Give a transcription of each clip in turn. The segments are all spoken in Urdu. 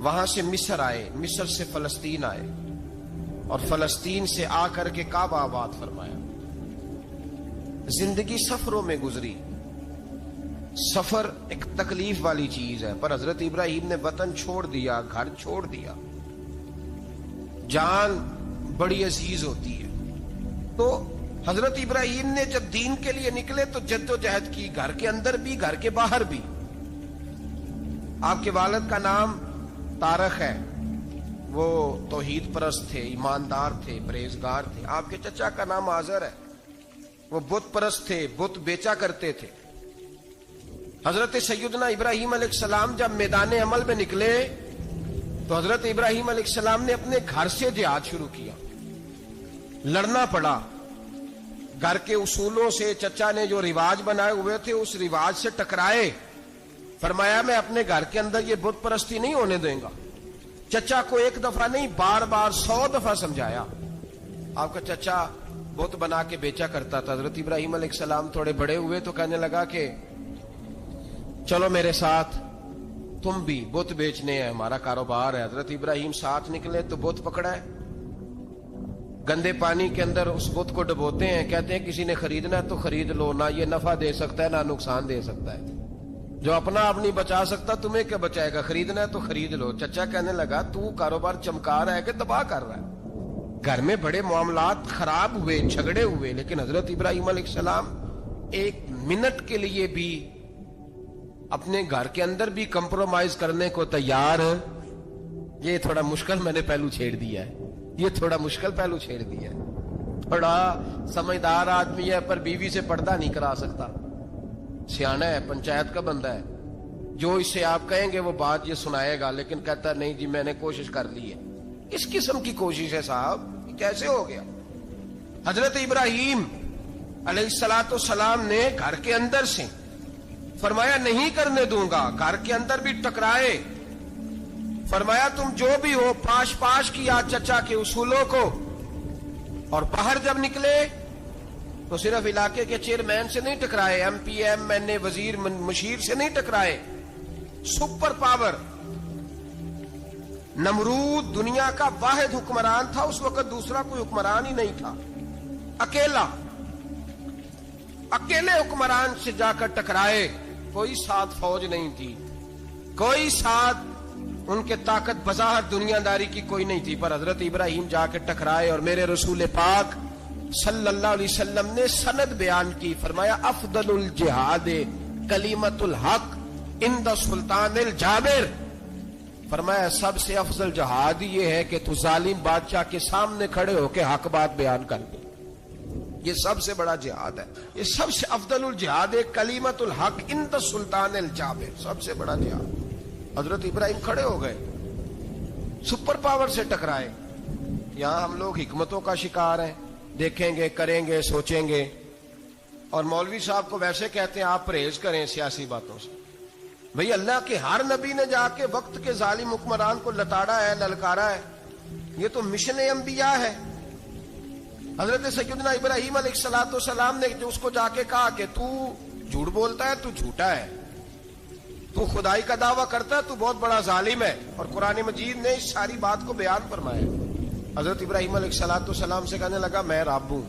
وہاں سے مصر آئے، مصر سے فلسطین آئے، اور فلسطین سے آ کر کے کعبہ آباد فرمایا۔ زندگی سفروں میں گزری۔ سفر ایک تکلیف والی چیز ہے، پر حضرت ابراہیم نے وطن چھوڑ دیا، گھر چھوڑ دیا۔ جان بڑی عزیز ہوتی ہے، تو حضرت ابراہیم نے جب دین کے لیے نکلے تو جد و جہد کی، گھر کے اندر بھی گھر کے باہر بھی۔ آپ کے والد کا نام طارق ہے، وہ توحید پرست تھے، ایماندار تھے، پرہیزگار تھے۔ آپ کے چچا کا نام آزر ہے، وہ بت پرست تھے، بت بیچا کرتے تھے۔ حضرت سیدنا ابراہیم علیہ السلام جب میدان عمل میں نکلے تو حضرت ابراہیم علیہ السلام نے اپنے گھر سے جہاد شروع کیا۔ لڑنا پڑا، گھر کے اصولوں سے، چچا نے جو رواج بنائے ہوئے تھے اس رواج سے ٹکرائے۔ فرمایا میں اپنے گھر کے اندر یہ بت پرستی نہیں ہونے دیں گا۔ چچا کو ایک دفعہ نہیں، بار بار 100 دفعہ سمجھایا۔ آپ کا چچا بت بنا کے بیچا کرتا تھا۔ حضرت ابراہیم علیہ السلام تھوڑے بڑے ہوئے تو کہنے لگا کہ چلو میرے ساتھ، تم بھی بت بیچنے ہیں، ہمارا کاروبار ہے۔ حضرت ابراہیم ساتھ نکلے تو بت پکڑا ہے، گندے پانی کے اندر اس بت کو ڈبوتے ہیں، کہتے ہیں کسی نے خریدنا ہے تو خرید لو، نہ یہ نفع دے سکتا ہے نہ نقصان دے سکتا ہے، جو اپنا آپ نہیں بچا سکتا تمہیں کیا بچائے گا، خریدنا ہے تو خرید لو۔ چچا کہنے لگا تو کاروبار چمکا رہا ہے کہ تباہ کر رہا ہے۔ گھر میں بڑے معاملات خراب ہوئے، جھگڑے ہوئے، لیکن حضرت ابراہیم علیہ السلام ایک منٹ کے لیے بھی اپنے گھر کے اندر بھی کمپرومائز کرنے کو تیار۔ یہ تھوڑا مشکل میں نے پہلو چھیڑ دیا ہے، یہ تھوڑا مشکل پہلو چھیڑ دیا ہے۔ بڑا سمجھدار آدمی ہے پر بیوی سے پردہ نہیں کرا سکتا، سیانا ہے، پنچایت کا بندہ ہے، جو اس سے آپ کہیں گے وہ بات یہ سنائے گا، لیکن کہتا نہیں جی میں نے کوشش کر لی ہے۔ اس قسم کی کوشش ہے صاحب، کیسے ہو گیا؟ حضرت ابراہیم علیہ السلام نے گھر کے اندر سے فرمایا نہیں کرنے دوں گا، گھر کے اندر بھی ٹکرائے۔ فرمایا تم جو بھی ہو، پاش پاش کیا چچا کے اصولوں کو، اور باہر جب نکلے تو صرف علاقے کے چیئرمین سے نہیں ٹکرائے، ایم پی ایم این اے وزیر مشیر سے نہیں ٹکرائے، سپر پاور نمرود دنیا کا واحد حکمران تھا، اس وقت دوسرا کوئی حکمران ہی نہیں تھا، اکیلے حکمران سے جا کر ٹکرائے۔ کوئی ساتھ فوج نہیں تھی، کوئی ساتھ ان کے طاقت بظاہر دنیا داری کی کوئی نہیں تھی، پر حضرت ابراہیم جا کے ٹکرائے۔ اور میرے رسول پاک صلی اللہ علیہ وسلم نے سند بیان کی، فرمایا افضل الجہاد کلمۃ الحق عند سلطان الجابر۔ فرمایا سب سے افضل جہاد یہ ہے کہ تو ظالم بادشاہ کے سامنے کھڑے ہو کے حق بات بیان کر دے، یہ سب سے بڑا جہاد ہے، یہ سب سے افضل الجہاد کلمۃ الحق عند سلطان الجابر، سب سے بڑا جہاد۔ حضرت ابراہیم کھڑے ہو گئے، سپر پاور سے ٹکرائے۔ یہاں ہم لوگ حکمتوں کا شکار ہیں، دیکھیں گے، کریں گے، سوچیں گے، اور مولوی صاحب کو ویسے کہتے ہیں آپ پرہیز کریں سیاسی باتوں سے۔ بھئی اللہ کے ہر نبی نے جا کے وقت کے ظالم حکمران کو لتاڑا ہے، للکارا ہے، یہ تو مشن انبیاء ہے۔ حضرت سیدنا ابراہیم علیہ السلام نے جو اس کو جا کے کہا کہ تو جھوٹ بولتا ہے، تو جھوٹا ہے، تو خدائی کا دعویٰ کرتا ہے، تو بہت بڑا ظالم ہے، اور قرآن مجید نے اس ساری بات کو بیان فرمایا۔ حضرت ابراہیم علیہ السلام سے کہنے لگا میں رب ہوں،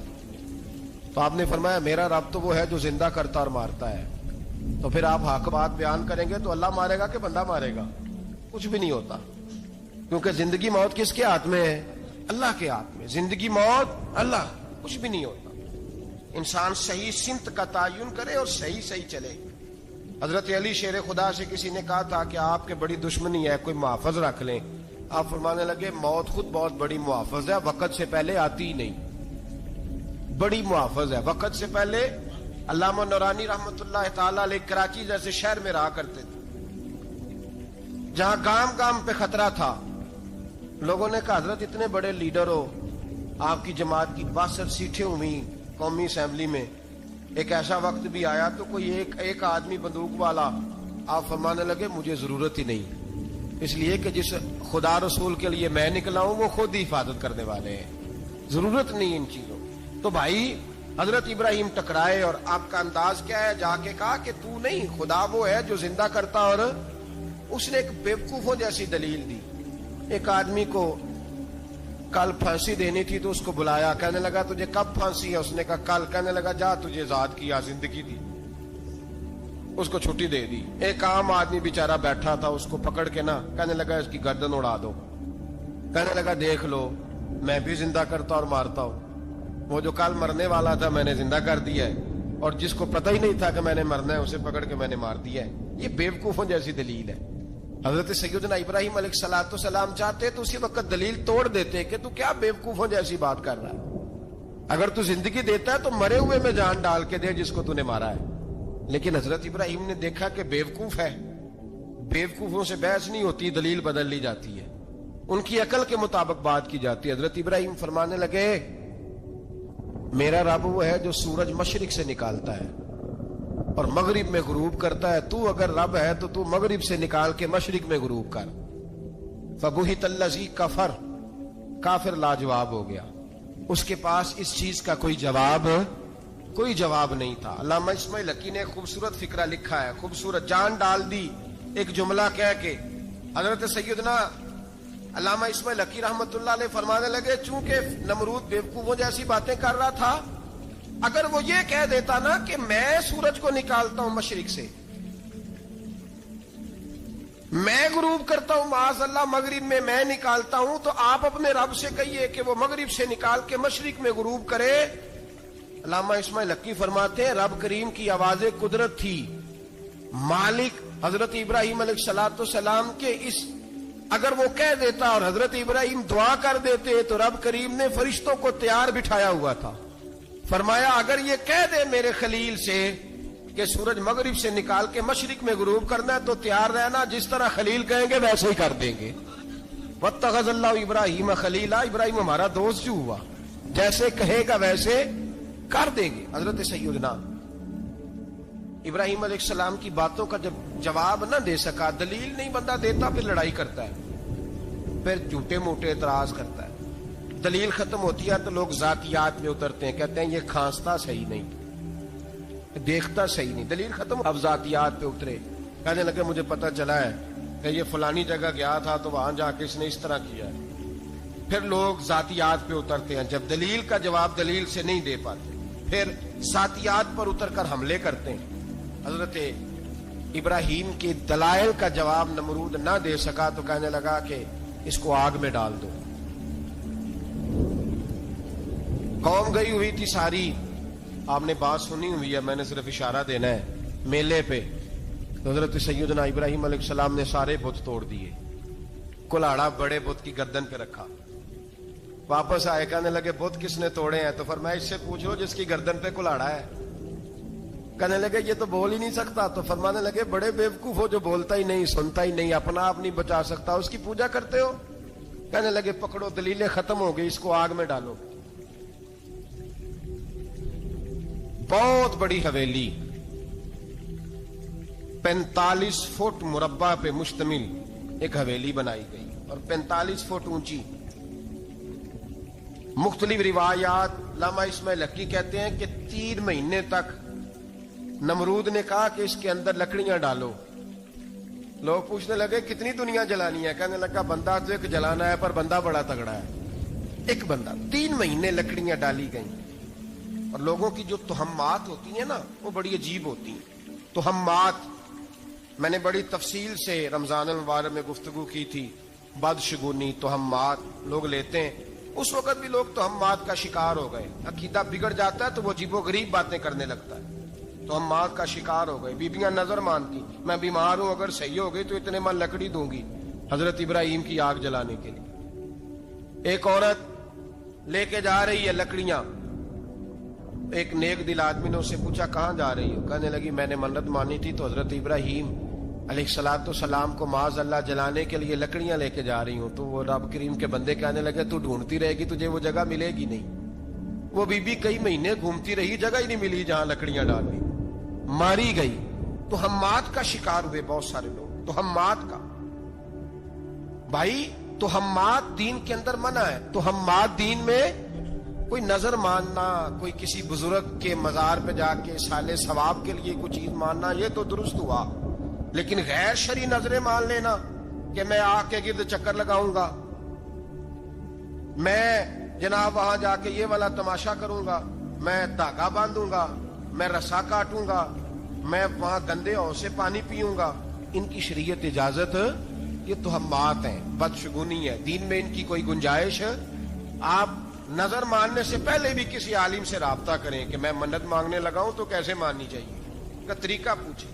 تو آپ نے فرمایا میرا رب تو وہ ہے جو زندہ کرتا اور مارتا ہے۔ تو پھر آپ حق بات بیان کریں گے تو اللہ مارے گا کہ بندہ مارے گا؟ کچھ بھی نہیں ہوتا، کیونکہ زندگی موت کس کے ہاتھ میں ہے؟ اللہ کے ہاتھ میں۔ زندگی موت اللہ، کچھ بھی نہیں ہوتا۔ انسان صحیح سمت کا تعین کرے اور صحیح چلے۔ حضرت علی شیر خدا سے کسی نے کہا تھا کہ آپ کے بڑی دشمنی ہے، کوئی محافظ رکھ لیں۔ آپ فرمانے لگے موت خود بہت بڑی محافظ ہے، وقت سے پہلے آتی ہی نہیں، بڑی محافظ ہے، وقت سے پہلے۔ علامہ نورانی رحمت اللہ تعالی علیہ کراچی جیسے شہر میں رہا کرتے تھے، جہاں گام گام پہ خطرہ تھا۔ لوگوں نے کہا حضرت اتنے بڑے لیڈر ہو، آپ کی جماعت کی 62 سیٹیں ہوئی قومی اسمبلی میں، ایک ایسا وقت بھی آیا تو کوئی ایک آدمی بندوق والا۔ آپ فرمانے لگے مجھے ضرورت ہی نہیں، اس لیے کہ جس خدا رسول کے لیے میں نکلا ہوں وہ خود ہی حفاظت کرنے والے ہیں، ضرورت نہیں ان چیزوں۔ تو بھائی حضرت ابراہیم ٹکرائے، اور آپ کا انداز کیا ہے؟ جا کے کہا کہ تو نہیں، خدا وہ ہے جو زندہ کرتا اور اس نے ایک بیوقوفوں جیسی دلیل دی. ایک آدمی کو کل پھانسی دینی تھی تو اس کو بلایا, کہنے لگا تجھے کب پھانسی ہے؟ اس نے کہا کل. کہنے لگا جا تجھے آزاد کیا, زندگی دی, اس کو چھٹی دے دی. ایک عام آدمی بیچارہ بیٹھا تھا, اس کو پکڑ کے نا کہنے لگا اس کی گردن اڑا دو. کہنے لگا دیکھ لو میں بھی زندہ کرتا اور مارتا ہوں, وہ جو کل مرنے والا تھا میں نے زندہ کر دیا ہے, اور جس کو پتہ ہی نہیں تھا کہ میں نے مرنا ہے اسے پکڑ کے میں نے مار دیا ہے. یہ بیوقوفوں جیسی دلیل ہے. حضرت سیدنا ابراہیم علیہ الصلوۃ والسلام چاہتے تو اسی وقت دلیل توڑ دیتے کہ تو کیا بیوقوفوں جیسی بات کر رہا ہے, اگر تو زندگی دیتا ہے تو مرے ہوئے میں جان ڈال کے دے جس کو تو نے مارا ہے. لیکن حضرت ابراہیم نے دیکھا کہ بیوقوف ہے, بیوقوفوں سے بحث نہیں ہوتی, دلیل بدل لی جاتی ہے, ان کی عقل کے مطابق بات کی جاتی ہے. حضرت ابراہیم فرمانے لگے میرا رب وہ ہے جو سورج مشرق سے نکالتا ہے اور مغرب میں غروب کرتا ہے. تو اگر رب ہے تو تو مغرب سے نکال کے مشرق میں غروب کر. فبہت الذی کفر, کافر لاجواب ہو گیا, اس کے پاس اس چیز کا کوئی جواب نہیں تھا. علامہ اسماعیل حقی نے خوبصورت فقرہ لکھا ہے, خوبصورت, جان ڈال دی ایک جملہ کہہ کے. حضرت سیدنا علامہ اسماعیل حقی رحمت اللہ علیہ فرمانے لگے چونکہ نمرود بیوقوفوں جیسی باتیں کر رہا تھا, اگر وہ یہ کہہ دیتا نا کہ میں سورج کو نکالتا ہوں مشرق سے, میں غروب کرتا ہوں معاذ اللہ مغرب میں میں نکالتا ہوں, تو آپ اپنے رب سے کہیے کہ وہ مغرب سے نکال کے مشرق میں غروب کرے. علامہ اسماعیل حقی فرماتے ہیں رب کریم کی آواز قدرت تھی, مالک حضرت ابراہیم علیہ الصلوۃ والسلام کے اس, اگر وہ کہہ دیتا اور حضرت ابراہیم دعا کر دیتے تو رب کریم نے فرشتوں کو تیار بٹھایا ہوا تھا. فرمایا اگر یہ کہہ دے میرے خلیل سے کہ سورج مغرب سے نکال کے مشرق میں غروب کرنا ہے تو تیار رہنا, جس طرح خلیل کہیں گے ویسے ہی کر دیں گے. واتخذ اللہ ابراہیم خلیلا, ابراہیم ہمارا دوست جو ہوا, جیسے کہے گا ویسے کر دیں گے. حضرت سیدنا ابراہیم علیہ السلام کی باتوں کا جب جواب نہ دے سکا, دلیل نہیں بندہ دیتا, پھر لڑائی کرتا ہے, پھر جھوٹے موٹے اعتراض کرتا ہے. دلیل ختم ہوتی ہے تو لوگ ذاتیات میں اترتے ہیں, کہتے ہیں یہ کھانستا صحیح نہیں, دیکھتا صحیح نہیں. دلیل ختم, اب ذاتیات پہ اترے, کہنے لگے مجھے پتا چلا ہے کہ یہ فلانی جگہ گیا تھا تو وہاں جا کے اس نے اس طرح کیا ہے. پھر لوگ ذاتیات پہ اترتے ہیں, جب دلیل کا جواب دلیل سے نہیں دے پاتے پھر ذاتیات پر اتر کر حملے کرتے ہیں. حضرت ابراہیم کے دلائل کا جواب نمرود نہ دے سکا تو کہنے لگا کہ اس کو آگ میں ڈال دو. قوم گئی ہوئی تھی ساری, آپ نے بات سنی ہوئی ہے, میں نے صرف اشارہ دینا ہے, میلے پہ حضرت سیدنا ابراہیم علیہ السلام نے سارے بت توڑ دیے, کلاڑا بڑے بت کی گردن پہ رکھا. واپس آئے, کہنے لگے بت کس نے توڑے ہیں؟ تو فرمایا اس سے پوچھو جس کی گردن پہ کلاڑا ہے. کہنے لگے یہ تو بول ہی نہیں سکتا. تو فرمانے لگے بڑے بیوقوف ہو, جو بولتا ہی نہیں, سنتا ہی نہیں, اپنا آپ نہیں بچا سکتا, اس کی پوجا کرتے ہو. کہنے لگے پکڑو, دلیلیں ختم ہو گئی, اس کو آگ میں ڈالو. بہت بڑی حویلی 45 فٹ مربع پہ مشتمل ایک حویلی بنائی گئی اور 45 فٹ اونچی. مختلف روایات, علامہ اسماعیل حقی کہتے ہیں کہ 3 مہینے تک نمرود نے کہا کہ اس کے اندر لکڑیاں ڈالو. لوگ پوچھنے لگے کتنی دنیا جلانی ہے؟ کہنے لگا بندہ تو ایک جلانا ہے, پر بندہ بڑا تگڑا ہے, ایک بندہ. 3 مہینے لکڑیاں ڈالی گئیں. اور لوگوں کی جو تہمات ہوتی ہیں نا وہ بڑی عجیب ہوتی ہیں. تہمات میں نے بڑی تفصیل سے رمضان المبارک میں گفتگو کی تھی. بدشگونی, تہمات لوگ لیتے ہیں. اس وقت بھی لوگ تہمات کا شکار ہو گئے. عقیدہ بگڑ جاتا ہے تو وہ عجیب و غریب باتیں کرنے لگتا ہے. تہمات کا شکار ہو گئے. بیبیاں نظر مانتی, میں بیمار ہوں, اگر صحیح ہو گئی تو اتنے من لکڑی دوں گی حضرت ابراہیم کی آگ جلانے کے لیے. ایک عورت لے کے جا رہی ہے لکڑیاں. ایک نیک دل آدمی نے اسے پوچھا کہاں جا رہی ہو؟ کہنے لگی میں نے منت مانی تھی تو حضرت ابراہیم علیہ الصلوۃ والسلام کو معاذ اللہ جلانے کے لیے لکڑیاں لے کے جا رہی ہوں. تو وہ رب کریم کے بندے کہنے لگے تو ڈھونڈتی رہے گی, تجھے وہ جگہ ملے گی نہیں. وہ بی بی کئی مہینے گھومتی رہی, جگہ ہی نہیں ملی جہاں لکڑیاں ڈالنی, ماری گئی. تو ہمات کا شکار ہوئے بہت سارے لوگ. تو ہمات کا بھائی, تو ہمات دین کے اندر منع ہے. تو ہمات دین میں کوئی نظر ماننا, کوئی کسی بزرگ کے مزار پہ جا کے سالے ثواب کے لیے کوئی چیز ماننا, یہ تو درست ہوا. لیکن غیر شرعی نظریں مان لینا کہ میں آگ کے گرد چکر لگاؤں گا، میں جناب وہاں جا کے یہ والا تماشا کروں گا، میں دھاگا باندھوں گا، میں رسا کاٹوں گا، میں وہاں گندے ہوں سے پانی پیوں گا، ان کی شریعت اجازت؟ یہ توہمات ہیں، بدشگونی ہے، دین میں ان کی کوئی گنجائش؟ آپ نظر ماننے سے پہلے بھی کسی عالم سے رابطہ کریں کہ میں منت مانگنے لگا ہوں تو کیسے ماننی چاہیے کا طریقہ پوچھیں،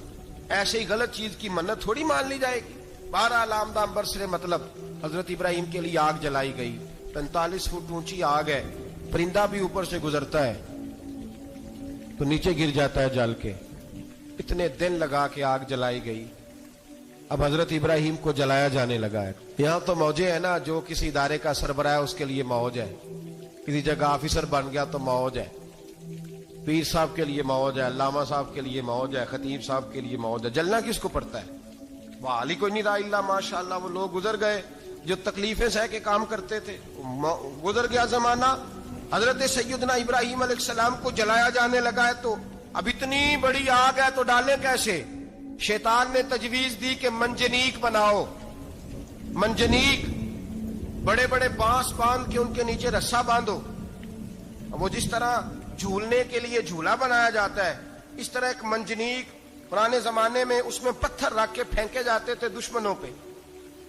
ایسے ہی غلط چیز کی منت تھوڑی مان لی جائے گی۔ بہرحال آمدام برسرے مطلب حضرت ابراہیم کے لیے آگ جلائی گئی، 45 فٹ اونچی آگ ہے، پرندہ بھی اوپر سے گزرتا ہے تو نیچے گر جاتا ہے جل کے، اتنے دن لگا کے آگ جلائی گئی۔ اب حضرت ابراہیم کو جلایا جانے لگا ہے۔ یہاں تو موجیں ہے نا، جو کسی ادارے کا سربراہ ہے اس کے لیے موج ہے، کسی جگہ آفیسر بن گیا تو موج ہے، پیر صاحب کے لیے موج ہے، علامہ صاحب کے لیے موج ہے، خطیب صاحب کے لیے موج ہے۔ جلنا کس کو پڑتا ہے؟ وہ علی کوئی نہیں رہا اللہ ماشاءاللہ، وہ لوگ گزر گئے جو تکلیفیں سہ کے کام کرتے تھے، گزر گیا زمانہ۔ حضرت سیدنا ابراہیم علیہ السلام کو جلایا جانے لگا ہے تو اب اتنی بڑی آگ ہے تو ڈالیں کیسے؟ شیطان نے تجویز دی کہ منجنیق بناؤ، منجنیق، بڑے بڑے بانس باندھ کے ان کے نیچے رسا باندھو۔ وہ جس طرح جھولنے کے لیے جھولا بنایا جاتا ہے، اس طرح ایک منجنیق پرانے زمانے میں اس میں پتھر رکھ کے پھینکے جاتے تھے دشمنوں پہ،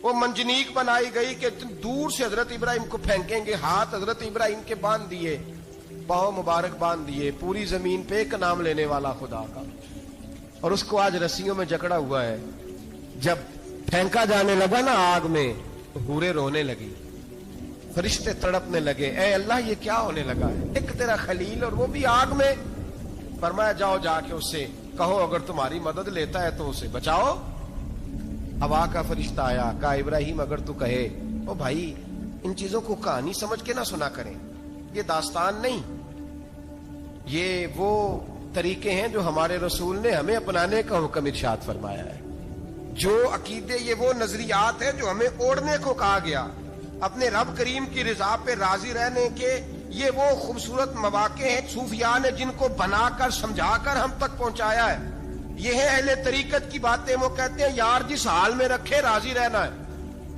وہ منجنیق بنائی گئی کہ دور سے حضرت ابراہیم کو پھینکیں گے۔ ہاتھ حضرت ابراہیم کے باندھ دیے، پاؤں مبارک باندھ دیے، پوری زمین پہ ایک نام لینے والا خدا کا، اور اس کو آج رسیوں میں جکڑا ہوا ہے۔ جب پھینکا جانے لگا نا آگ میں تو حوریں رونے لگی، فرشتے تڑپنے لگے، اے اللہ یہ کیا ہونے لگا ہے؟ ایک تیرا خلیل اور وہ بھی آگ میں۔ فرمایا جاؤ جا کے اس سے کہو اگر تمہاری مدد لیتا ہے تو اسے بچاؤ۔ ہوا کا فرشتہ آیا، کہا ابراہیم اگر تو کہے، او بھائی ان چیزوں کو کہانی سمجھ کے نہ سنا کریں، یہ داستان نہیں، یہ وہ طریقے ہیں جو ہمارے رسول نے ہمیں اپنانے کا حکم ارشاد فرمایا ہے، جو عقیدے، یہ وہ نظریات ہیں جو ہمیں اوڑھنے کو کہا گیا۔ اپنے رب کریم کی رضا پہ راضی رہنے کے یہ وہ خوبصورت مواقع ہیں صوفیاء نے جن کو بنا کر سمجھا کر ہم تک پہنچایا ہے۔ یہ ہے اہل طریقت کی باتیں، وہ کہتے ہیں یار جس حال میں رکھے راضی رہنا ہے۔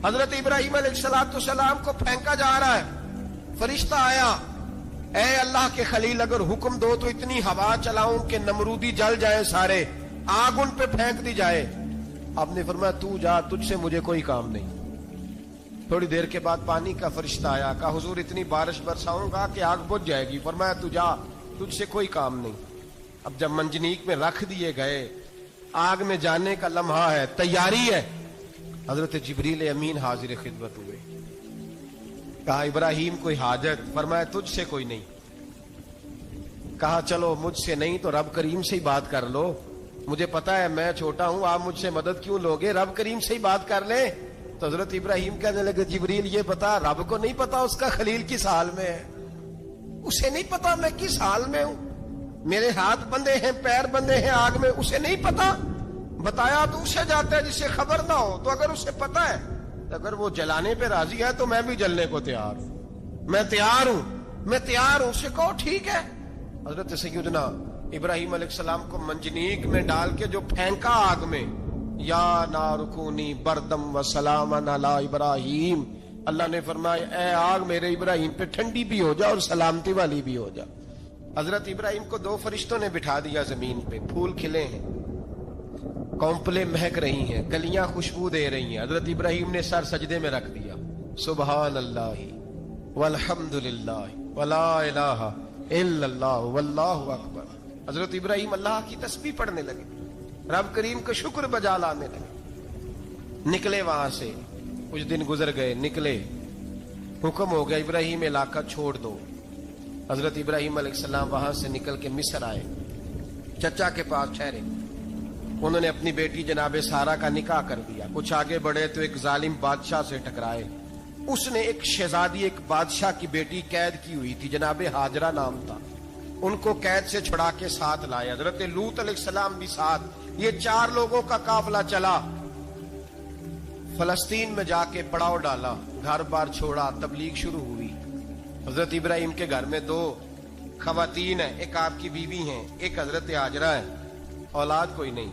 حضرت ابراہیم علیہ السلام کو پھینکا جا رہا ہے، فرشتہ آیا، اے اللہ کے خلیل اگر حکم دو تو اتنی ہوا چلاؤں کہ نمرودی جل جائیں سارے، آگ ان پہ پھینک دی جائے۔ آپ نے فرمایا تو جا، تجھ سے مجھے کوئی کام نہیں۔ تھوڑی دیر کے بعد پانی کا فرشتہ آیا، کہا حضور اتنی بارش برساؤں گا کہ آگ بجھ جائے گی۔ فرمایا تو جا، تجھ سے کوئی کام نہیں۔ اب جب منجنیق میں رکھ دیے گئے، آگ میں جانے کا لمحہ ہے، تیاری ہے، حضرت جبریل امین حاضر خدمت ہوئے، کہا ابراہیم کوئی حاجت؟ فرمایا تجھ سے کوئی نہیں۔ کہا چلو مجھ سے نہیں تو رب کریم سے ہی بات کر لو، مجھے پتا ہے میں چھوٹا ہوں، آپ مجھ سے مدد کیوں لوگے، رب کریم سے ہی بات کر لیں۔ تو حضرت ابراہیم کہنے لگے جبریل یہ بتا، رب کو نہیں پتا اس کا خلیل کس حال میں ہے، اسے نہیں پتا میں کس حال میں ہوں، میرے ہاتھ بندھے ہیں، پیر بندھے ہیں آگ میں، اسے نہیں پتا۔ بتایا تو اسے جاتا ہے جس سے خبر نہ ہو، تو اگر اسے پتا ہے، اگر وہ جلانے پہ راضی ہے تو میں بھی جلنے کو تیار ہوں، میں تیار ہوں، میں تیار ہوں، اسے کہو ٹھیک ہے۔ حضرت سیدنا ابراہیم علیہ السلام کو منجنیق میں ڈال کے جو پھینکا آگ میں، یا نار کونی بردم و سلاما علی ابراہیم، اللہ نے فرمایا اے آگ میرے ابراہیم پہ ٹھنڈی بھی ہو جا اور سلامتی والی بھی ہو جا۔ حضرت ابراہیم کو دو فرشتوں نے بٹھا دیا زمین پہ، پھول کھلے ہیں، کونپلیں مہک رہی ہیں، کلیاں خوشبو دے رہی ہیں۔ حضرت ابراہیم نے سر سجدے میں رکھ دیا، سبحان اللہ والحمد للہ ولا الہ الا اللہ واللہ اکبر۔ حضرت ابراہیم اللہ کی تسبیح پڑھنے لگے، رب کریم کا شکر بجا لانے لگے۔ نکلے وہاں سے، کچھ دن گزر گئے، نکلے، حکم ہو گیا ابراہیم علاقہ چھوڑ دو۔ حضرت ابراہیم علیہ السلام وہاں سے نکل کے مصر آئے، چچا کے پاس ٹھہرے، انہوں نے اپنی بیٹی جناب سارہ کا نکاح کر دیا۔ کچھ آگے بڑھے تو ایک ظالم بادشاہ سے ٹکرائے، اس نے ایک شہزادی، ایک بادشاہ کی بیٹی قید کی ہوئی تھی، جناب ہاجرہ نام تھا، ان کو قید سے چھڑا کے ساتھ لائے۔ حضرت لوط علیہ السلام بھی ساتھ، یہ 4 لوگوں کا قافلہ چلا، فلسطین میں جا کے پڑاؤ ڈالا، گھر بار چھوڑا، تبلیغ شروع ہوئی۔ حضرت ابراہیم کے گھر میں 2 خواتین ہیں، ایک آپ کی بیوی ہیں، ایک حضرت ہاجرہ ہے، اولاد کوئی نہیں۔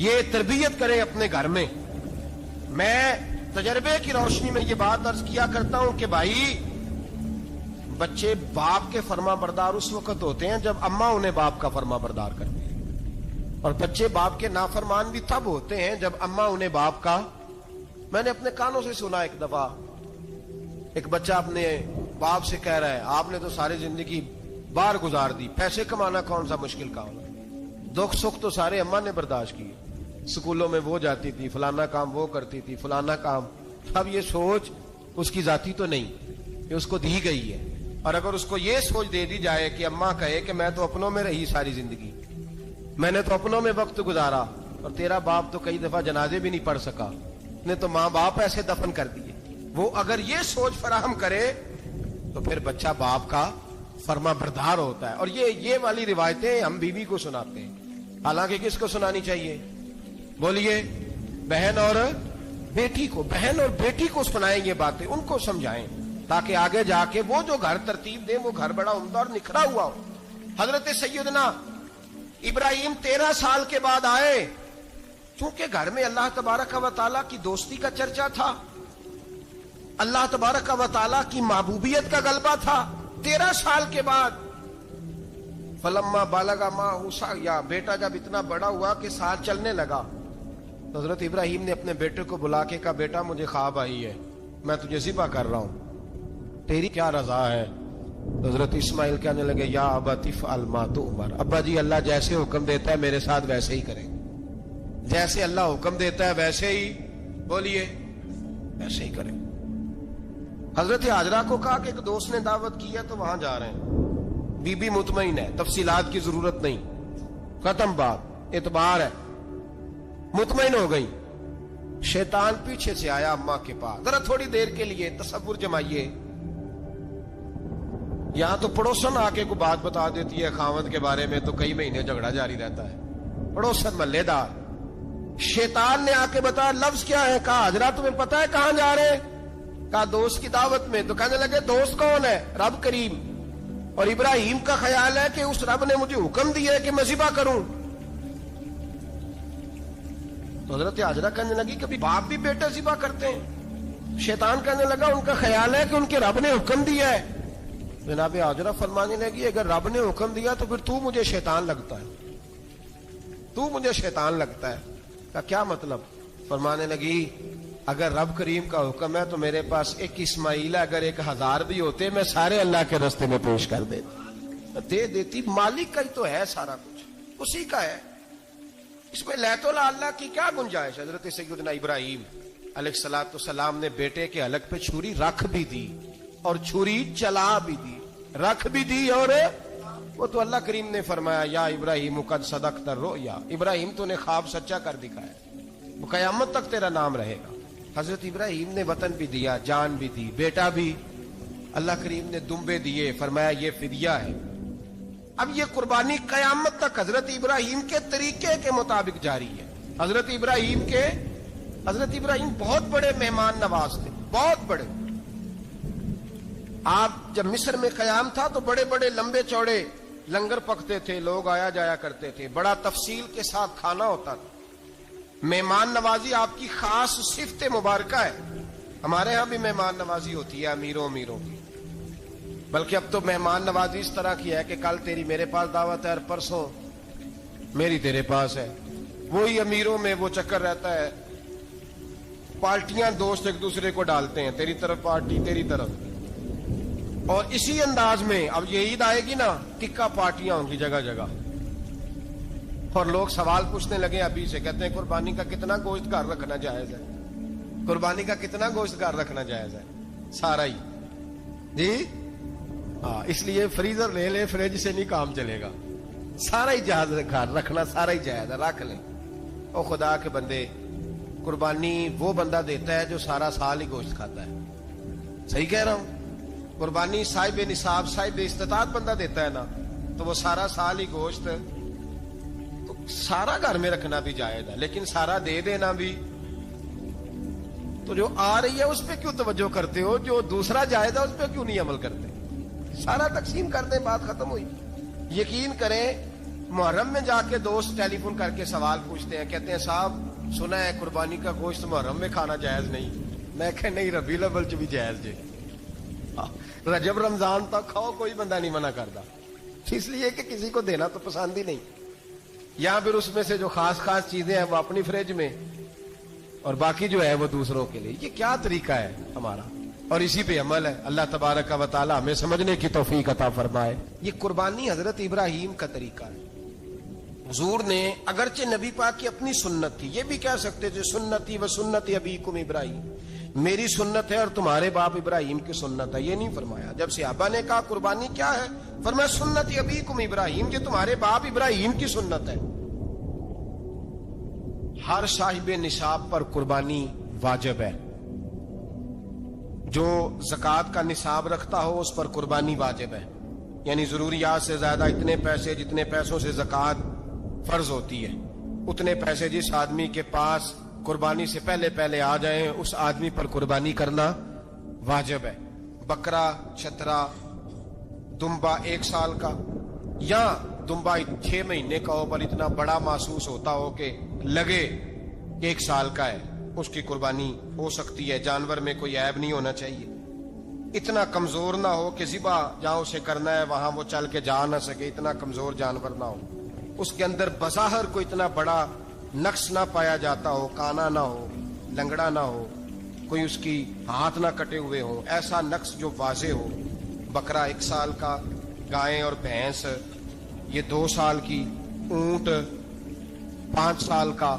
یہ تربیت کریں اپنے گھر میں. میں تجربے کی روشنی میں یہ بات عرض کیا کرتا ہوں کہ بھائی بچے باپ کے فرما بردار اس وقت ہوتے ہیں جب اماں انہیں باپ کا فرما بردار کرتے ہیں، اور بچے باپ کے نافرمان بھی تب ہوتے ہیں جب اماں انہیں باپ کا. میں نے اپنے کانوں سے سنا ایک دفعہ ایک بچہ اپنے باپ سے کہہ رہا ہے آپ نے تو ساری زندگی باہر گزار دی، پیسے کمانا کون سا مشکل کام ہے، دکھ سکھ تو سارے اماں نے برداشت کیے، سکولوں میں وہ جاتی تھی، فلانا کام وہ کرتی تھی، فلانا کام. اب یہ سوچ اس کی ذاتی تو نہیں، یہ اس کو دی گئی ہے. اور اگر اس کو یہ سوچ دے دی جائے کہ اماں کہے کہ میں تو اپنوں میں رہی ساری زندگی، میں نے تو اپنوں میں وقت گزارا، اور تیرا باپ تو کئی دفعہ جنازے بھی نہیں پڑھ سکا، نے تو ماں باپ ایسے دفن کر دیے، وہ اگر یہ سوچ فراہم کرے تو پھر بچہ باپ کا فرما بردار ہوتا ہے. اور یہ والی روایتیں ہم بیوی کو سناتے ہیں، حالانکہ کس کو سنانی چاہیے؟ بولیے. بہن اور بیٹی کو. بہن اور بیٹی کو سنائیں یہ باتیں، ان کو سمجھائیں تاکہ آگے جا کے وہ جو گھر ترتیب دیں وہ گھر بڑا عمدہ اور نکھرا ہوا ہو. حضرت سیدنا ابراہیم 13 سال کے بعد آئے، چونکہ گھر میں اللہ تبارک و تعالیٰ کی دوستی کا چرچا تھا، اللہ تبارک و تعالیٰ کی محبوبیت کا غلبہ تھا. 13 سال کے بعد فلما بالغ معه سعیا، بیٹا جب اتنا بڑا ہوا کہ ساتھ چلنے لگا، تو حضرت ابراہیم نے اپنے بیٹے کو بلا کے کہا بیٹا مجھے خواب آئی ہے، میں تجھے ذبح کر رہا ہوں، تیری کیا رضا ہے؟ حضرت اسماعیل کہنے لگے یا ابت افعل ما تؤمر، ابا جی اللہ جیسے حکم دیتا ہے میرے ساتھ ویسے ہی کریں، جیسے اللہ حکم دیتا ہے ویسے ہی، بولیے ویسے ہی کریں. حضرت حاجرہ کو کہا کہ ایک دوست نے دعوت کی ہے تو وہاں جا رہے ہیں. بی بی مطمئن ہے، تفصیلات کی ضرورت نہیں، ختم بات، اعتبار ہے، مطمئن ہو گئی. شیطان پیچھے سے آیا اماں کے پاس. ذرا تھوڑی دیر کے لیے تصور جمائیے، یہاں تو پڑوسن آ کے کوئی بات بتا دیتی ہے خاوند کے بارے میں تو کئی مہینے جھگڑا جاری رہتا ہے، پڑوسن محلے دار. شیطان نے آ کے بتایا لفظ کیا ہے؟ کہا حاجرہ تمہیں پتا ہے کہاں جا رہے ہیں؟ کہا دوست کی دعوت میں. تو کہنے لگے دوست کون ہے؟ رب کریم. اور ابراہیم کا خیال ہے کہ اس رب نے مجھے حکم دیا ہے کہ میں ذبح کروں. تو حضرت حاجرہ کہنے لگی کبھی باپ بھی بیٹے ذبح کرتے ہیں؟ شیطان کہنے لگا ان کا خیال ہے کہ ان کے رب نے حکم دیا ہے. جناب حاجرہ فرمانے لگی اگر رب نے حکم دیا تو پھر تو مجھے شیطان لگتا ہے، تو مجھے شیطان لگتا ہے. کا کیا مطلب؟ فرمانے لگی اگر رب کریم کا حکم ہے تو میرے پاس ایک اسماعیل ہے، اگر 1000 بھی ہوتے میں سارے اللہ کے راستے میں پیش کر دے دیتی. مالک کا ہی تو ہے سارا کچھ، اسی کا ہے، اس میں لیت اللہ کی کیا گنجائش؟ حضرت سیدنا ابراہیم علیہ السلام نے بیٹے کے حلق پہ چھری رکھ بھی دی اور چھری چلا بھی دی، رکھ بھی دی، اور وہ تو اللہ کریم نے فرمایا یا ابراہیم قد صدقت الرؤیا، ابراہیم تو نے خواب سچا کر دکھایا، وہ قیامت تک تیرا نام رہے گا. حضرت ابراہیم نے وطن بھی دیا، جان بھی دی، بیٹا بھی. اللہ کریم نے دمبے دیے، فرمایا یہ فدیہ ہے. اب یہ قربانی قیامت تک حضرت ابراہیم کے طریقے کے مطابق جاری ہے. حضرت ابراہیم بہت بڑے مہمان نواز تھے، بہت بڑے. آپ جب مصر میں قیام تھا تو بڑے بڑے لمبے چوڑے لنگر پکتے تھے، لوگ آیا جایا کرتے تھے، بڑا تفصیل کے ساتھ کھانا ہوتا تھا. مہمان نوازی آپ کی خاص صفت مبارکہ ہے. ہمارے ہاں بھی مہمان نوازی ہوتی ہے امیروں کی، بلکہ اب تو مہمان نوازی اس طرح کی ہے کہ کل تیری میرے پاس دعوت ہے اور پرسوں میری تیرے پاس ہے. وہی امیروں میں وہ چکر رہتا ہے، پارٹیاں دوست ایک دوسرے کو ڈالتے ہیں، تیری طرف پارٹی تیری طرف. اور اسی انداز میں اب یہ عید آئے گی نا، ٹکا پارٹیاں ہوں گی جگہ جگہ. اور لوگ سوال پوچھنے لگے ابھی سے، کہتے ہیں قربانی کا کتنا گوشت گھر رکھنا جائز ہے؟ قربانی کا کتنا گوشت گھر رکھنا جائز ہے؟ سارا ہی جی ہاں. اس لیے فریزر لے لے، فریج سے نہیں کام چلے گا. سارا ہی جہاز گھر رکھنا سارا ہی جائز ہے، رکھ لیں. او خدا کے بندے، قربانی وہ بندہ دیتا ہے جو سارا سال ہی گوشت کھاتا ہے. صحیح کہہ رہا ہوں؟ قربانی صاحب نصاب صاحب استطاعت بندہ دیتا ہے نا، تو وہ سارا سال ہی گوشت، تو سارا گھر میں رکھنا بھی جائز ہے، لیکن سارا دے دینا بھی. تو جو آ رہی ہے اس پہ کیوں توجہ کرتے ہو؟ جو دوسرا جائز ہے اس پہ کیوں نہیں عمل کرتے؟ سارا تقسیم کر دیں، بات ختم ہوئی. یقین کریں محرم میں جا کے دوست ٹیلی فون کر کے سوال پوچھتے ہیں, کہتے ہیں صاحب سنا ہے قربانی کا گوشت محرم میں کھانا جائز نہیں. میں کہ نہیں, ربیع الاول چ بھی جائز جی, رجب رمضان تک کھاؤ, کوئی بندہ نہیں منع کرتا, اس لیے کہ کسی کو دینا تو پسند ہی نہیں. یا پھر اس میں سے جو خاص خاص چیزیں ہیں وہ اپنی فریج میں, اور باقی جو ہے وہ دوسروں کے لیے. یہ کیا طریقہ ہے ہمارا, اور اسی پہ عمل ہے. اللہ تبارک و تعالی ہمیں سمجھنے کی توفیق عطا فرمائے. یہ قربانی حضرت ابراہیم کا طریقہ ہے. حضور نے اگرچہ نبی پاک کی اپنی سنت تھی, یہ بھی کہہ سکتے تھے سنتی و سنت ابیکم ابراہیم, میری سنت ہے اور تمہارے باپ ابراہیم کی سنت ہے. یہ نہیں فرمایا. جب صحابہ نے کہا قربانی کیا ہے, فرمایا سنت ابیکم ابراہیم, یہ تمہارے باپ ابراہیم کی سنت ہے. ہر صاحب نصاب پر قربانی واجب ہے. جو زکوٰۃ کا نصاب رکھتا ہو اس پر قربانی واجب ہے. یعنی ضروریات سے زیادہ اتنے پیسے, جتنے پیسوں سے زکوٰۃ فرض ہوتی ہے, اتنے پیسے جس آدمی کے پاس قربانی سے پہلے آ جائیں اس آدمی پر قربانی کرنا واجب ہے. بکرا, چھترا, دمبا 1 سال کا, یا دمبا 6 مہینے کا ہو پر اتنا بڑا محسوس ہوتا ہو کہ لگے 1 سال کا ہے, اس کی قربانی ہو سکتی ہے. جانور میں کوئی عیب نہیں ہونا چاہیے. اتنا کمزور نہ ہو کہ ذبح جہاں اسے کرنا ہے وہاں وہ چل کے جا نہ سکے, اتنا کمزور جانور نہ ہو. اس کے اندر بظاہر کوئی اتنا بڑا نقص نہ پایا جاتا ہو, کانا نہ ہو, لنگڑا نہ ہو, کوئی اس کی ہاتھ نہ کٹے ہوئے ہو, ایسا نقص جو واضح ہو. بکرا 1 سال کا, گائیں اور بھینس یہ 2 سال کی, اونٹ 5 سال کا.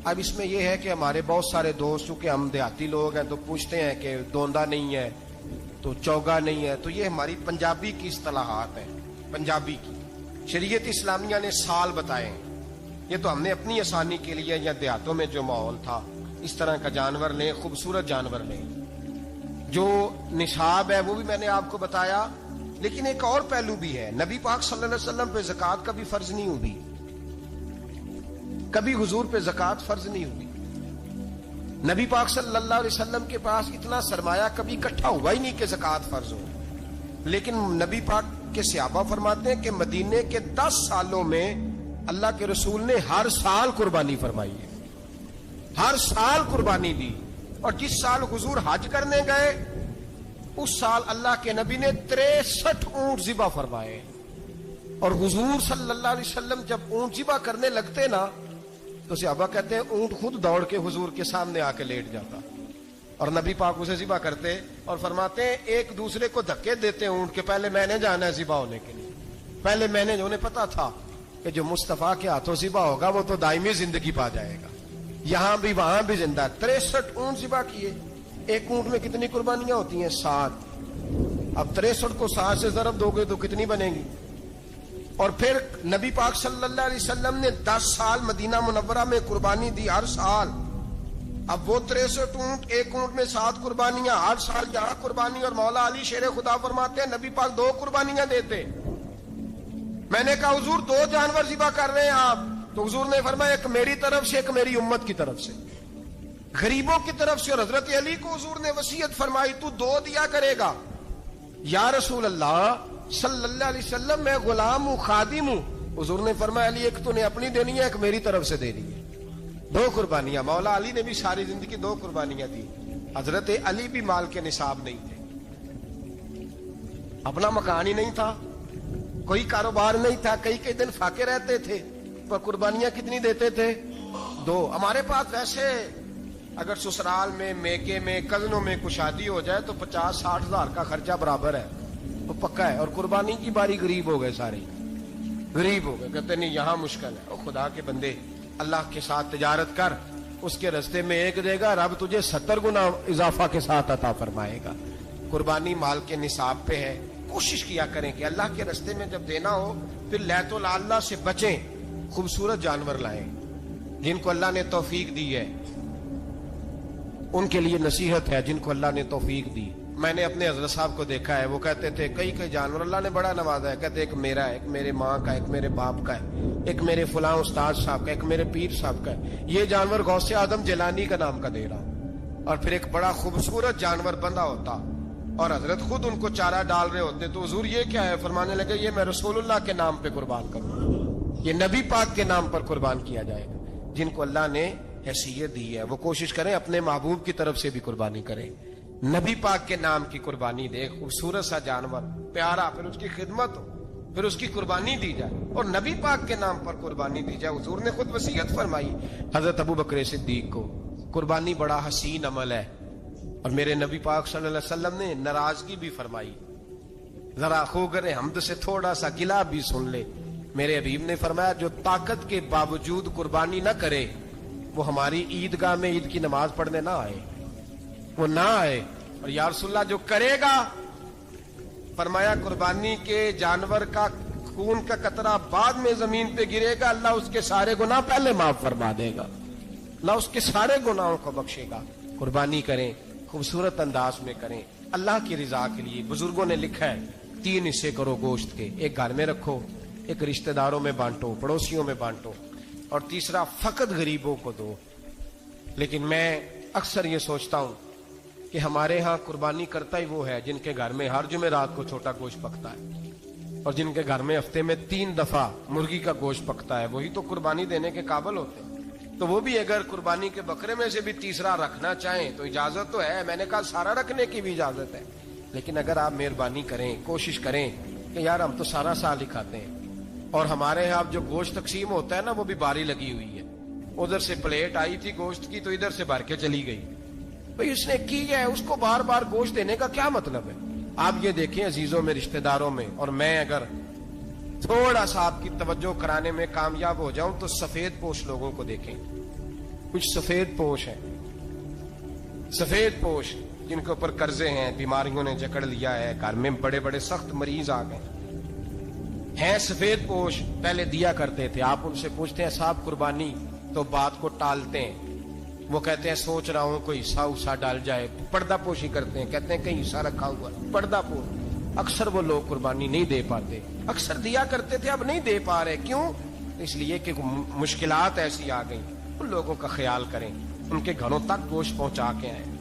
اب اس میں یہ ہے کہ ہمارے بہت سارے دوست, چونکہ ہم دیہاتی لوگ ہیں, تو پوچھتے ہیں کہ دوندا نہیں ہے تو چوگا نہیں ہے. تو یہ ہماری پنجابی کی اصطلاحات ہیں, پنجابی کی. شریعت اسلامیہ نے سال بتائے ہیں. یہ تو ہم نے اپنی آسانی کے لیے, یا دیہاتوں میں جو ماحول تھا اس طرح کا جانور لیں, خوبصورت جانور لیں. جو نصاب ہے وہ بھی میں نے آپ کو بتایا. لیکن ایک اور پہلو بھی ہے, نبی پاک صلی اللہ علیہ وسلم پہ زکوٰۃ کبھی فرض نہیں ہوئی, کبھی حضور پہ زکوٰۃ فرض نہیں ہوئی. نبی پاک صلی اللہ علیہ وسلم کے پاس اتنا سرمایہ کبھی اکٹھا ہوا ہی نہیں کہ زکوٰۃ فرض ہو. لیکن نبی پاک کے صحابہ فرماتے ہیں کہ مدینے کے 10 سالوں میں اللہ کے رسول نے ہر سال قربانی فرمائی ہے, ہر سال قربانی دی. اور جس سال حضور حج کرنے گئے اس سال اللہ کے نبی نے 63 اونٹ ذبح فرمائے. اور حضور صلی اللہ علیہ وسلم جب اونٹ ذبح کرنے لگتے نا تو صحابہ کہتے ہیں اونٹ خود دوڑ کے حضور کے سامنے آ کے لیٹ جاتا, اور نبی پاک اسے ذبح کرتے اور فرماتے ہیں ایک دوسرے کو دھکے دیتے اونٹ کے, پہلے میں نے جانا ہے ذبح ہونے کے لیے, پہلے میں نے, انہیں پتا تھا کہ جو مصطفیٰ کے ہاتھوں ذبح ہوگا وہ تو دائمی زندگی پا جائے گا, یہاں بھی وہاں بھی زندہ. 63 اونٹ ذبح کیے. ایک اونٹ میں کتنی قربانیاں ہوتی ہیں؟ 7. اب 63 کو 7 سے ضرب دو گے تو کتنی بنے گی؟ اور پھر نبی پاک صلی اللہ علیہ وسلم نے 10 سال مدینہ منورہ میں قربانی دی, ہر سال. اب وہ 63 اونٹ, ایک اونٹ میں 7 قربانیاں, ہر سال یہاں قربانی. اور مولا علی شیر خدا فرماتے ہیں نبی پاک 2 قربانیاں دیتے. میں نے کہا حضور 2 جانور ذبح کر رہے ہیں آپ, تو حضور نے فرمایا ایک میری طرف سے, ایک میری امت کی طرف سے, غریبوں کی طرف سے. اور حضرت علی کو حضور نے وصیت فرمائی تو 2 دیا کرے گا. یا رسول اللہ صلی اللہ علیہ وسلم میں غلام ہوں, خادم ہوں. حضور نے فرمایا علی ایک تو نے اپنی دینی ہے, ایک میری طرف سے دینی ہے. 2 قربانیاں. مولا علی نے بھی ساری زندگی 2 قربانیاں دی. حضرت علی بھی مال کے نصاب نہیں تھے, اپنا مکان ہی نہیں تھا, کوئی کاروبار نہیں تھا, کئی دن فاقے رہتے تھے, پر قربانیاں کتنی دیتے تھے؟ 2. ہمارے پاس ویسے اگر سسرال میں, میکے میں, کزنوں میں کچھ شادی ہو جائے تو 50-60 ہزار کا خرچہ برابر ہے, وہ پکا ہے. اور قربانی کی باری غریب ہو گئے, سارے غریب ہو گئے, کہتے نہیں یہاں مشکل ہے. اور خدا کے بندے اللہ کے ساتھ تجارت کر, اس کے رستے میں 1 دے گا, رب تجھے 70 گنا اضافہ کے ساتھ عطا فرمائے گا. قربانی مال کے نصاب پہ ہے. کوشش کیا کریں کہ اللہ کے رستے میں جب دینا ہو پھر لیت اللہ سے بچیں, خوبصورت جانور لائیں. جن کو اللہ نے توفیق دی ہے ان کے لیے نصیحت ہے, جن کو اللہ نے توفیق دی. میں نے اپنے حضرت صاحب کو دیکھا ہے, وہ کہتے تھے کئی جانور اللہ نے بڑا نوازا ہے. کہتے ایک میرا ہے, ایک میرے ماں کا, ایک میرے باپ کا ہے, ایک میرے فلاں استاد صاحب کا, ایک میرے پیر صاحب کا ہے. یہ جانور غوث اعظم جیلانی کا نام کا دے رہا ہوں. اور پھر ایک بڑا خوبصورت جانور بندہ ہوتا اور حضرت خود ان کو چارہ ڈال رہے ہوتے. تو حضور یہ کیا ہے؟ فرمانے لگے یہ میں رسول اللہ کے نام پہ قربان کروں. یہ نبی پاک کے نام پر قربان کیا جائے گا. جن کو اللہ نے حیثیت دی ہے وہ کوشش کریں اپنے محبوب کی طرف سے بھی قربانی کریں. نبی پاک کے نام کی قربانی دے, خوبصورت سا جانور پیارا, پھر اس کی خدمت ہو, پھر اس کی قربانی دی جائے اور نبی پاک کے نام پر قربانی دی جائے. حضور نے خود وصیت فرمائی حضرت ابو بکر صدیق کو, قربانی بڑا حسین عمل ہے. اور میرے نبی پاک صلی اللہ علیہ وسلم نے ناراضگی بھی فرمائی, ذرا خوگر حمد سے تھوڑا سا گلا بھی سن لے. میرے حبیب نے فرمایا جو طاقت کے باوجود قربانی نہ کرے وہ ہماری عیدگاہ میں عید کی نماز پڑھنے نہ آئے, وہ نہ آئے. اور یا رسول اللہ جو کرے گا, فرمایا قربانی کے جانور کا خون کا قطرہ بعد میں زمین پہ گرے گا, اللہ اس کے سارے گناہ پہلے معاف فرما دے گا, اللہ اس کے سارے گناہوں کو بخشے گا. قربانی کریں, خوبصورت انداز میں کریں, اللہ کی رضا کے لیے. بزرگوں نے لکھا ہے 3 حصے کرو گوشت کے, ایک گھر میں رکھو, ایک رشتہ داروں میں بانٹو, پڑوسیوں میں بانٹو, اور تیسرا فقط غریبوں کو دو. لیکن میں اکثر یہ سوچتا ہوں کہ ہمارے ہاں قربانی کرتا ہی وہ ہے جن کے گھر میں ہر جمعرات کو چھوٹا گوشت پکتا ہے, اور جن کے گھر میں ہفتے میں 3 دفعہ مرغی کا گوشت پکتا ہے, وہی تو قربانی دینے کے قابل ہوتے ہیں. تو وہ بھی اگر قربانی کے بکرے میں سے بھی تیسرا رکھنا چاہیں تو اجازت تو ہے, میں نے کہا سارا رکھنے کی بھی اجازت ہے. لیکن اگر آپ مہربانی کریں, کوشش کریں کہ یار ہم تو سارا سال ہی کھاتے ہیں, اور ہمارے یہاں جو گوشت تقسیم ہوتا ہے نا وہ بھی باری لگی ہوئی ہے, ادھر سے پلیٹ آئی تھی گوشت کی تو ادھر سے بھر کے چلی گئی. بھئی اس نے کی ہے, اس کو بار بار گوشت دینے کا کیا مطلب ہے؟ آپ یہ دیکھیں عزیزوں میں, رشتہ داروں میں, اور میں اگر تھوڑا سا آپ کی توجہ کرانے میں کامیاب ہو جاؤں تو سفید پوش لوگوں کو دیکھیں. کچھ سفید پوش ہیں, سفید پوش جن کے اوپر قرضے ہیں, بیماریوں نے جکڑ لیا ہے, گھر میں بڑے بڑے سخت مریض آ گئے ہیں. سفید پوش پہلے دیا کرتے تھے, آپ ان سے پوچھتے ہیں صاحب قربانی, تو بات کو ٹالتے ہیں. وہ کہتے ہیں سوچ رہا ہوں کوئی حصہ ڈال جائے. پردہ پوشی کرتے ہیں, کہتے ہیں کہیں حصہ رکھا ہوا, پردہ پوش. اکثر وہ لوگ قربانی نہیں دے پاتے, اکثر دیا کرتے تھے اب نہیں دے پا رہے. کیوں؟ اس لیے کہ مشکلات ایسی آ گئیں. ان لوگوں کا خیال کریں, ان کے گھروں تک گوشت پہنچا کے آئیں.